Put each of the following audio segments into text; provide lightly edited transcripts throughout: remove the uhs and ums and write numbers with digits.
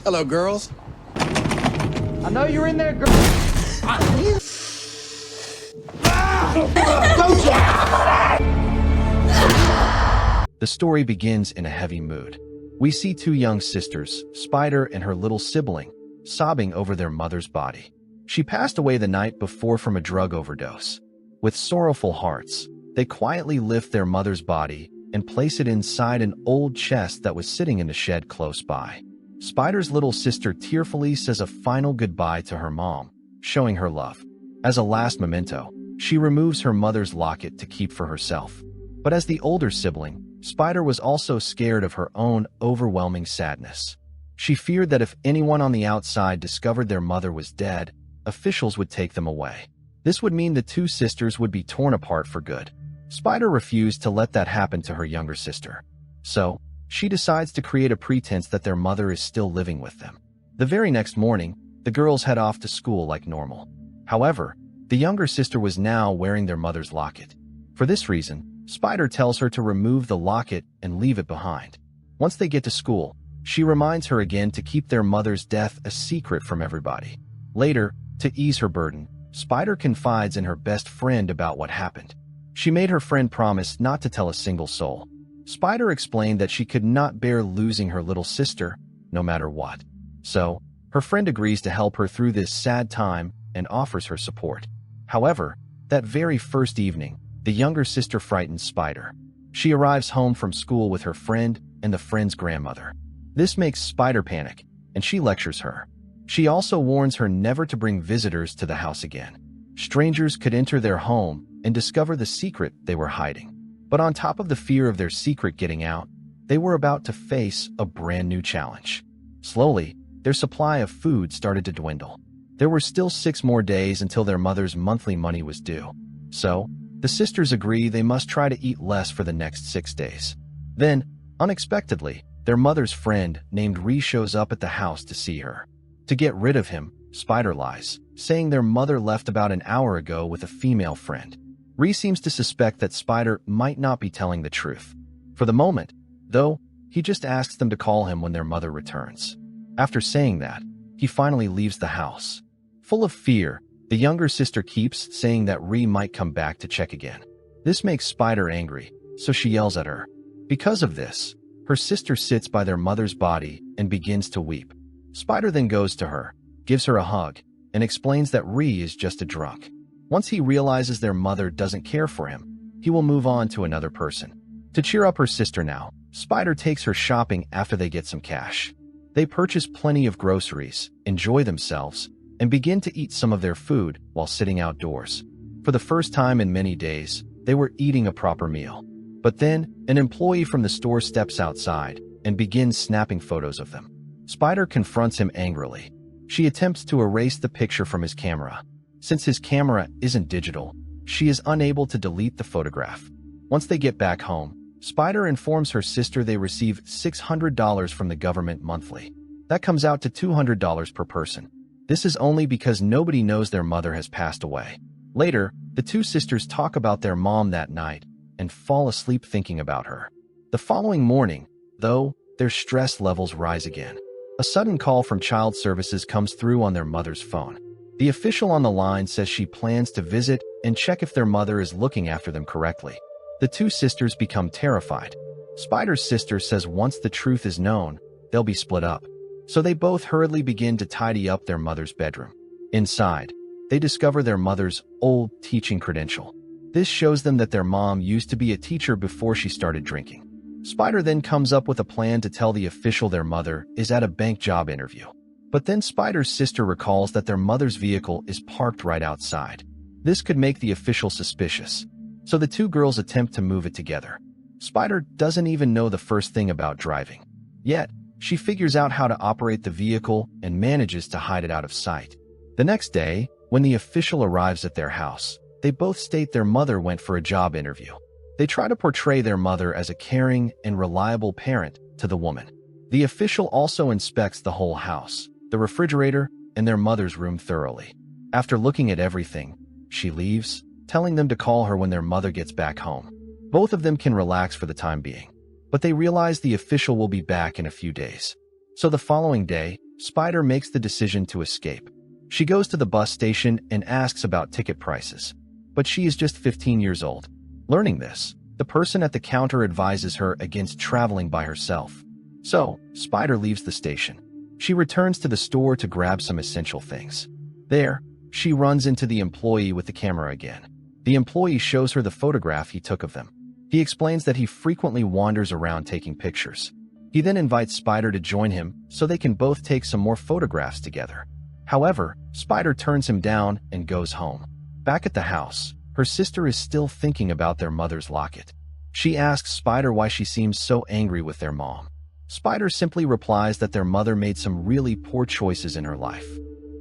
Hello, girls. I know you're in there, girl. The story begins in a heavy mood. We see two young sisters, Spider and her little sibling, sobbing over their mother's body. She passed away the night before from a drug overdose. With sorrowful hearts, they quietly lift their mother's body and place it inside an old chest that was sitting in a shed close by. Spider's little sister tearfully says a final goodbye to her mom, showing her love. As a last memento, she removes her mother's locket to keep for herself. But as the older sibling, Spider was also scared of her own overwhelming sadness. She feared that if anyone on the outside discovered their mother was dead, officials would take them away. This would mean the two sisters would be torn apart for good. Spider refused to let that happen to her younger sister. So, she decides to create a pretense that their mother is still living with them. The very next morning, the girls head off to school like normal. However, the younger sister was now wearing their mother's locket. For this reason, Spider tells her to remove the locket and leave it behind. Once they get to school, she reminds her again to keep their mother's death a secret from everybody. Later, to ease her burden, Spider confides in her best friend about what happened. She made her friend promise not to tell a single soul. Spider explained that she could not bear losing her little sister, no matter what. So, her friend agrees to help her through this sad time and offers her support. However, that very first evening, the younger sister frightens Spider. She arrives home from school with her friend and the friend's grandmother. This makes Spider panic, and she lectures her. She also warns her never to bring visitors to the house again. Strangers could enter their home and discover the secret they were hiding. But on top of the fear of their secret getting out, they were about to face a brand new challenge. Slowly, their supply of food started to dwindle. There were still 6 more days until their mother's monthly money was due. So, the sisters agree they must try to eat less for the next 6 days. Then, unexpectedly, their mother's friend named Ree shows up at the house to see her. To get rid of him, Spider lies, saying their mother left about an hour ago with a female friend. Ree seems to suspect that Spider might not be telling the truth. For the moment, though, he just asks them to call him when their mother returns. After saying that, he finally leaves the house. Full of fear, the younger sister keeps saying that Ree might come back to check again. This makes Spider angry, so she yells at her. Because of this, her sister sits by their mother's body and begins to weep. Spider then goes to her, gives her a hug, and explains that Ree is just a drunk. Once he realizes their mother doesn't care for him, he will move on to another person. To cheer up her sister now, Spider takes her shopping after they get some cash. They purchase plenty of groceries, enjoy themselves, and begin to eat some of their food while sitting outdoors. For the first time in many days, they were eating a proper meal. But then, an employee from the store steps outside and begins snapping photos of them. Spider confronts him angrily. She attempts to erase the picture from his camera. Since his camera isn't digital, she is unable to delete the photograph. Once they get back home, Spider informs her sister they receive $600 from the government monthly. That comes out to $200 per person. This is only because nobody knows their mother has passed away. Later, the two sisters talk about their mom that night and fall asleep thinking about her. The following morning, though, their stress levels rise again. A sudden call from child services comes through on their mother's phone. The official on the line says she plans to visit and check if their mother is looking after them correctly. The two sisters become terrified. Spider's sister says once the truth is known, they'll be split up. So they both hurriedly begin to tidy up their mother's bedroom. Inside, they discover their mother's old teaching credential. This shows them that their mom used to be a teacher before she started drinking. Spider then comes up with a plan to tell the official their mother is at a bank job interview. But then Spider's sister recalls that their mother's vehicle is parked right outside. This could make the official suspicious. So the two girls attempt to move it together. Spider doesn't even know the first thing about driving. Yet, she figures out how to operate the vehicle and manages to hide it out of sight. The next day, when the official arrives at their house, they both state their mother went for a job interview. They try to portray their mother as a caring and reliable parent to the woman. The official also inspects the whole house, the refrigerator, and their mother's room thoroughly. After looking at everything, she leaves, telling them to call her when their mother gets back home. Both of them can relax for the time being. But they realize the official will be back in a few days. So the following day, Spider makes the decision to escape. She goes to the bus station and asks about ticket prices. But she is just 15 years old. Learning this, the person at the counter advises her against traveling by herself. So, Spider leaves the station. She returns to the store to grab some essential things. There, she runs into the employee with the camera again. The employee shows her the photograph he took of them. He explains that he frequently wanders around taking pictures. He then invites Spider to join him so they can both take some more photographs together. However, Spider turns him down and goes home. Back at the house, her sister is still thinking about their mother's locket. She asks Spider why she seems so angry with their mom. Spider simply replies that their mother made some really poor choices in her life.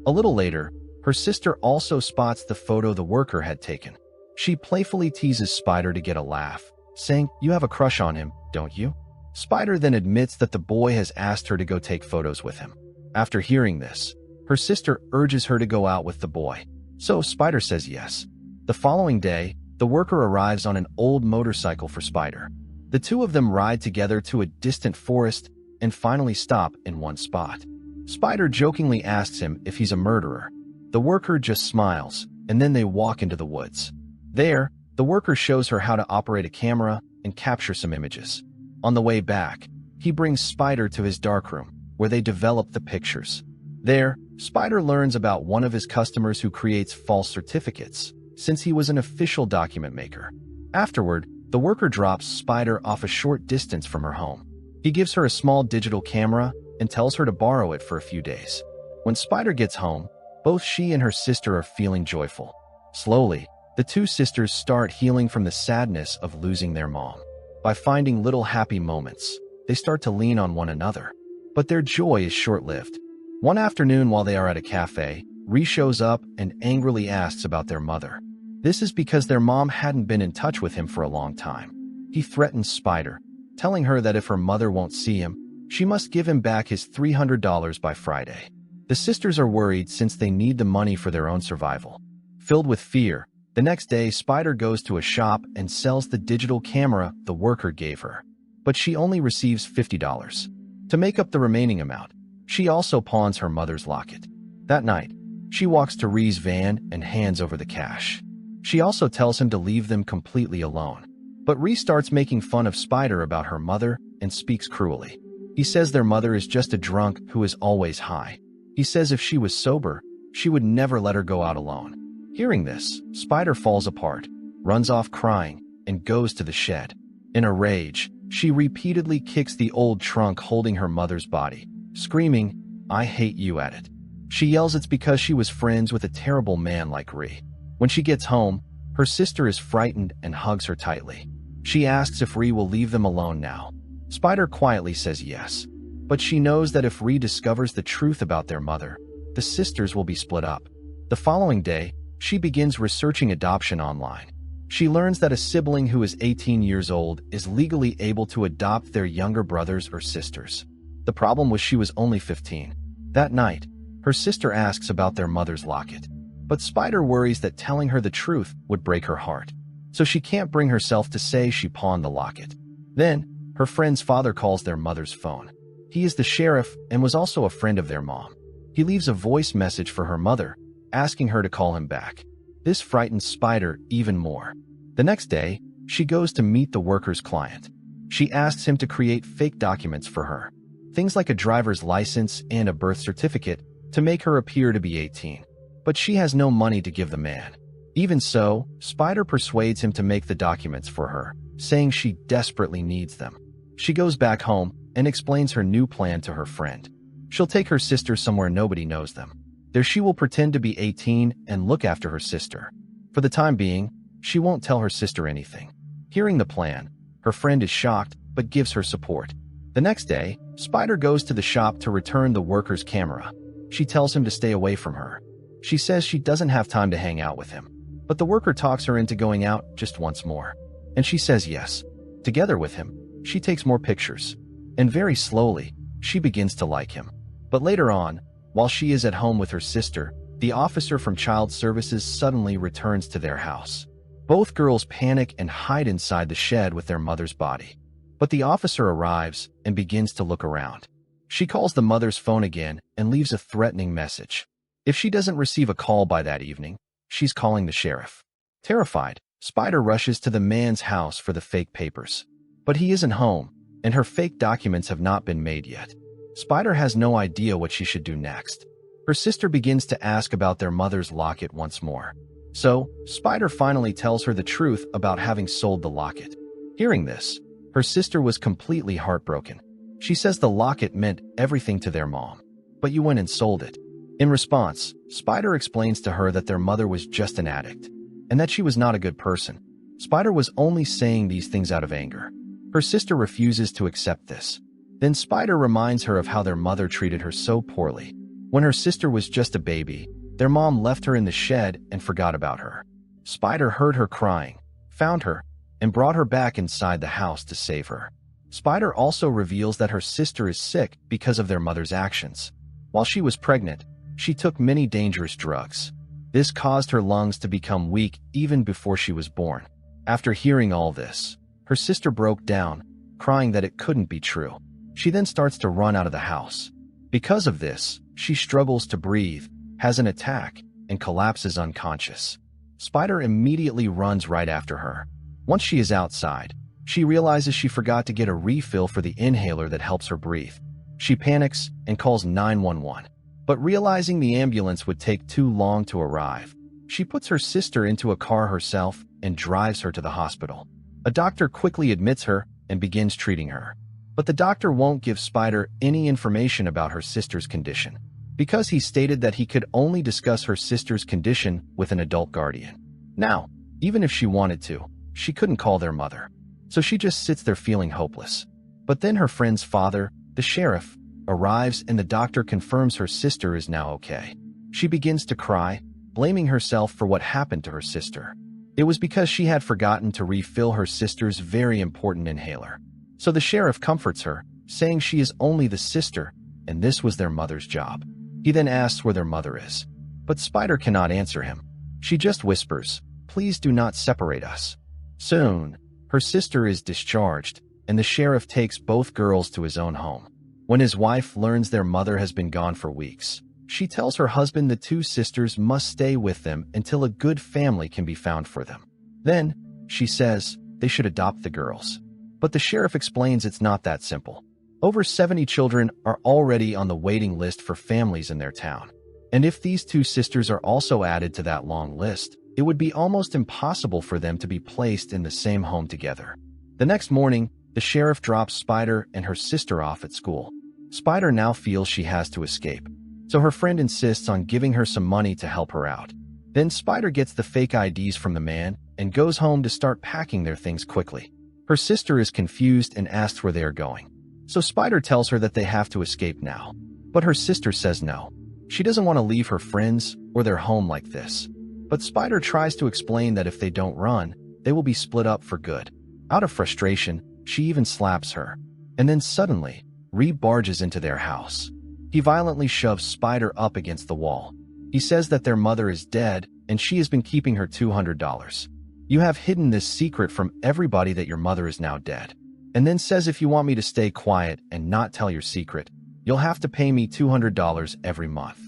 A little later, her sister also spots the photo the worker had taken. She playfully teases Spider to get a laugh, saying, "You have a crush on him, don't you?" Spider then admits that the boy has asked her to go take photos with him. After hearing this, her sister urges her to go out with the boy, so Spider says yes. The following day, the worker arrives on an old motorcycle for Spider. The two of them ride together to a distant forest and finally stop in one spot. Spider jokingly asks him if he's a murderer. The worker just smiles, and then they walk into the woods. There, the worker shows her how to operate a camera and capture some images. On the way back, he brings Spider to his darkroom, where they develop the pictures. There, Spider learns about one of his customers who creates false certificates, since he was an official document maker. Afterward, the worker drops Spider off a short distance from her home. He gives her a small digital camera and tells her to borrow it for a few days. When Spider gets home, both she and her sister are feeling joyful. Slowly, the two sisters start healing from the sadness of losing their mom. By finding little happy moments, they start to lean on one another. But their joy is short-lived. One afternoon while they are at a cafe, Ree shows up and angrily asks about their mother. This is because their mom hadn't been in touch with him for a long time. He threatens Spider, telling her that if her mother won't see him, she must give him back his $300 by Friday. The sisters are worried since they need the money for their own survival. Filled with fear, the next day Spider goes to a shop and sells the digital camera the worker gave her. But she only receives $50. To make up the remaining amount, she also pawns her mother's locket. That night, she walks to Ree's van and hands over the cash. She also tells him to leave them completely alone. But Ree starts making fun of Spider about her mother and speaks cruelly. He says their mother is just a drunk who is always high. He says if she was sober, she would never let her go out alone. Hearing this, Spider falls apart, runs off crying, and goes to the shed. In a rage, she repeatedly kicks the old trunk holding her mother's body, screaming, "I hate you" at it. She yells it's because she was friends with a terrible man like Ree. When she gets home, her sister is frightened and hugs her tightly. She asks if Ree will leave them alone now. Spider quietly says yes, but she knows that if Ree discovers the truth about their mother, the sisters will be split up. The following day, she begins researching adoption online. She learns that a sibling who is 18 years old is legally able to adopt their younger brothers or sisters. The problem was she was only 15. That night, her sister asks about their mother's locket, but Spider worries that telling her the truth would break her heart, so she can't bring herself to say she pawned the locket. Then, her friend's father calls their mother's phone. He is the sheriff and was also a friend of their mom. He leaves a voice message for her mother, asking her to call him back. This frightens Spider even more. The next day, she goes to meet the worker's client. She asks him to create fake documents for her, things like a driver's license and a birth certificate, to make her appear to be 18. But she has no money to give the man. Even so, Spider persuades him to make the documents for her, saying she desperately needs them. She goes back home and explains her new plan to her friend. She'll take her sister somewhere nobody knows them. There she will pretend to be 18 and look after her sister. For the time being, she won't tell her sister anything. Hearing the plan, her friend is shocked but gives her support. The next day, Spider goes to the shop to return the worker's camera. She tells him to stay away from her. She says she doesn't have time to hang out with him. But the worker talks her into going out just once more. And she says yes. Together with him, she takes more pictures. And very slowly, she begins to like him. But later on, while she is at home with her sister, the officer from Child Services suddenly returns to their house. Both girls panic and hide inside the shed with their mother's body. But the officer arrives and begins to look around. She calls the mother's phone again and leaves a threatening message. If she doesn't receive a call by that evening, she's calling the sheriff. Terrified, Spider rushes to the man's house for the fake papers. But he isn't home, and her fake documents have not been made yet. Spider has no idea what she should do next. Her sister begins to ask about their mother's locket once more. So, Spider finally tells her the truth about having sold the locket. Hearing this, her sister was completely heartbroken. She says the locket meant everything to their mom. But you went and sold it. In response, Spider explains to her that their mother was just an addict, and that she was not a good person. Spider was only saying these things out of anger. Her sister refuses to accept this. Then Spider reminds her of how their mother treated her so poorly. When her sister was just a baby, their mom left her in the shed and forgot about her. Spider heard her crying, found her, and brought her back inside the house to save her. Spider also reveals that her sister is sick because of their mother's actions. While she was pregnant, she took many dangerous drugs. This caused her lungs to become weak even before she was born. After hearing all this, her sister broke down, crying that it couldn't be true. She then starts to run out of the house. Because of this, she struggles to breathe, has an attack, and collapses unconscious. Spider immediately runs right after her. Once she is outside, she realizes she forgot to get a refill for the inhaler that helps her breathe. She panics and calls 911. But realizing the ambulance would take too long to arrive, she puts her sister into a car herself and drives her to the hospital. A doctor quickly admits her and begins treating her. But the doctor won't give Spider any information about her sister's condition, because he stated that he could only discuss her sister's condition with an adult guardian. Now, even if she wanted to, she couldn't call their mother. So she just sits there feeling hopeless. But then her friend's father, the sheriff, arrives and the doctor confirms her sister is now okay. She begins to cry, blaming herself for what happened to her sister. It was because she had forgotten to refill her sister's very important inhaler. So the sheriff comforts her, saying she is only the sister, and this was their mother's job. He then asks where their mother is. But Spider cannot answer him. She just whispers, "Please do not separate us." Soon, her sister is discharged, and the sheriff takes both girls to his own home. When his wife learns their mother has been gone for weeks, she tells her husband the two sisters must stay with them until a good family can be found for them. Then, she says they should adopt the girls. But the sheriff explains it's not that simple. Over 70 children are already on the waiting list for families in their town. And if these two sisters are also added to that long list, it would be almost impossible for them to be placed in the same home together. The next morning, the sheriff drops Spider and her sister off at school. Spider now feels she has to escape, so her friend insists on giving her some money to help her out. Then Spider gets the fake IDs from the man and goes home to start packing their things quickly. Her sister is confused and asks where they are going. So Spider tells her that they have to escape now. But her sister says no. She doesn't want to leave her friends or their home like this. But Spider tries to explain that if they don't run, they will be split up for good. Out of frustration, she even slaps her. And then suddenly, Reed barges into their house. He violently shoves Spider up against the wall. He says that their mother is dead and she has been keeping her $200. You have hidden this secret from everybody that your mother is now dead. And then says if you want me to stay quiet and not tell your secret, you'll have to pay me $200 every month.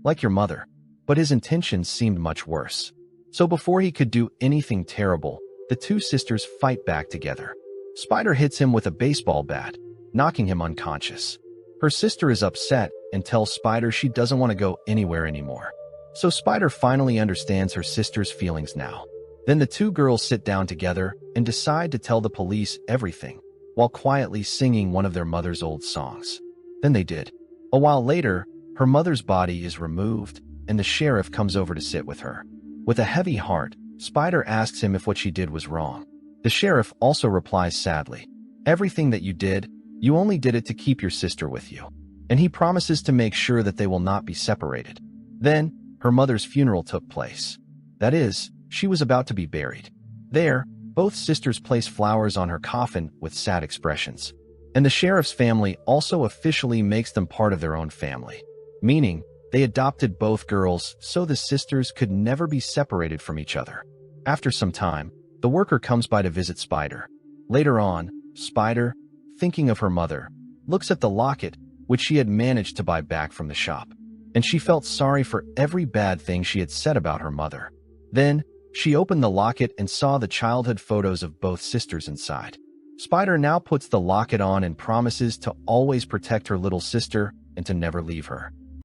Like your mother. But his intentions seemed much worse. So before he could do anything terrible, the two sisters fight back together. Spider hits him with a baseball bat, knocking him unconscious. Her sister is upset and tells Spider she doesn't want to go anywhere anymore. So Spider finally understands her sister's feelings now. Then the two girls sit down together and decide to tell the police everything, while quietly singing one of their mother's old songs. Then they did. A while later, her mother's body is removed, and the sheriff comes over to sit with her. With a heavy heart, Spider asks him if what she did was wrong. The sheriff also replies sadly, "Everything that you did, you only did it to keep your sister with you." And he promises to make sure that they will not be separated. Then, her mother's funeral took place. That is, she was about to be buried. There, both sisters place flowers on her coffin with sad expressions. And the sheriff's family also officially makes them part of their own family, meaning they adopted both girls so the sisters could never be separated from each other. After some time, the worker comes by to visit Spider. Later on, Spider, thinking of her mother, looks at the locket which she had managed to buy back from the shop. And she felt sorry for every bad thing she had said about her mother. Then, she opened the locket and saw the childhood photos of both sisters inside. Spider now puts the locket on and promises to always protect her little sister and to never leave her.